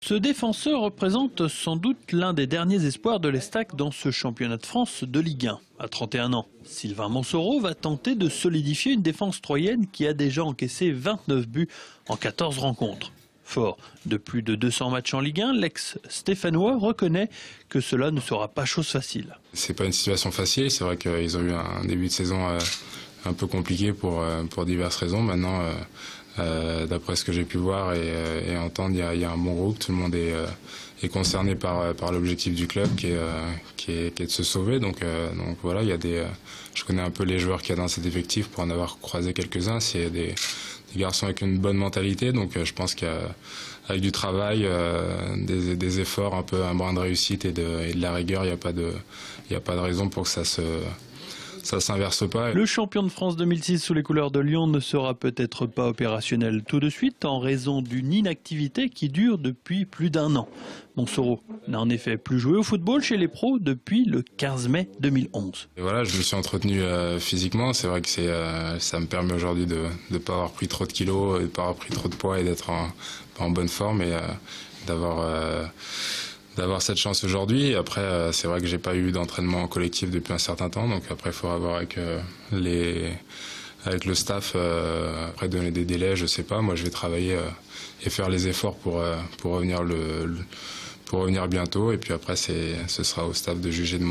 Ce défenseur représente sans doute l'un des derniers espoirs de l'Estac dans ce championnat de France de Ligue 1. À 31 ans, Sylvain Monsoreau va tenter de solidifier une défense troyenne qui a déjà encaissé 29 buts en 14 rencontres. Fort de plus de 200 matchs en Ligue 1, l'ex-Stéphanois reconnaît que cela ne sera pas chose facile. C'est pas une situation facile, c'est vrai qu'ils ont eu un début de saison un peu compliqué pour diverses raisons. Maintenant, d'après ce que j'ai pu voir et entendre, il y a un bon groupe, tout le monde est concerné par l'objectif du club qui est de se sauver. Donc voilà, je connais un peu les joueurs qu'il y a dans cet effectif pour en avoir croisé quelques-uns. C'est des garçons avec une bonne mentalité, donc je pense qu'avec du travail, des efforts, un brin de réussite et de la rigueur, il n'y a pas de raison pour que ça s'inverse pas. Le champion de France 2006 sous les couleurs de Lyon ne sera peut-être pas opérationnel tout de suite en raison d'une inactivité qui dure depuis plus d'1 an. Monsoreau n'a en effet plus joué au football chez les pros depuis le 15 mai 2011. Et voilà, je me suis entretenu physiquement. C'est vrai que ça me permet aujourd'hui de ne pas avoir pris trop de kilos, de ne pas avoir pris trop de poids et d'être en bonne forme et d'avoir cette chance aujourd'hui. Après, c'est vrai que j'ai pas eu d'entraînement collectif depuis un certain temps, donc après il faudra voir avec le staff, après donner des délais, je sais pas. Moi, je vais travailler et faire les efforts pour revenir pour revenir bientôt, et puis après ce sera au staff de juger de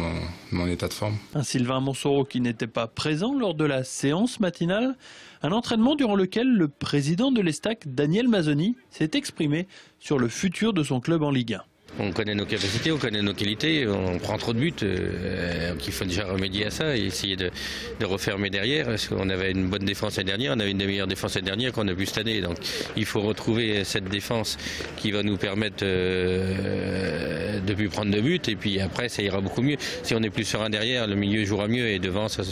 mon état de forme. Un Sylvain Monsoreau qui n'était pas présent lors de la séance matinale, un entraînement durant lequel le président de l'Estac, Daniel Mazzoni, s'est exprimé sur le futur de son club en Ligue 1. On connaît nos capacités, on connaît nos qualités, on prend trop de buts, il faut déjà remédier à ça et essayer de refermer derrière, parce qu'on avait une bonne défense l'année dernière, on avait une des meilleures défenses l'année dernière qu'on a vu cette année, donc il faut retrouver cette défense qui va nous permettre de ne plus prendre de buts, et puis après ça ira beaucoup mieux. Si on est plus serein derrière, le milieu jouera mieux et devant ça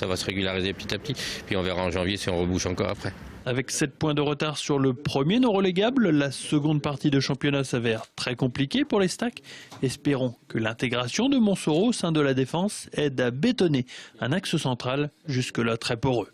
va se régulariser petit à petit, puis on verra en janvier si on rebouche encore après. Avec 7 points de retard sur le premier non relégable, la seconde partie de championnat s'avère très compliquée pour l'Estac. Espérons que l'intégration de Monsoreau au sein de la défense aide à bétonner un axe central jusque-là très poreux.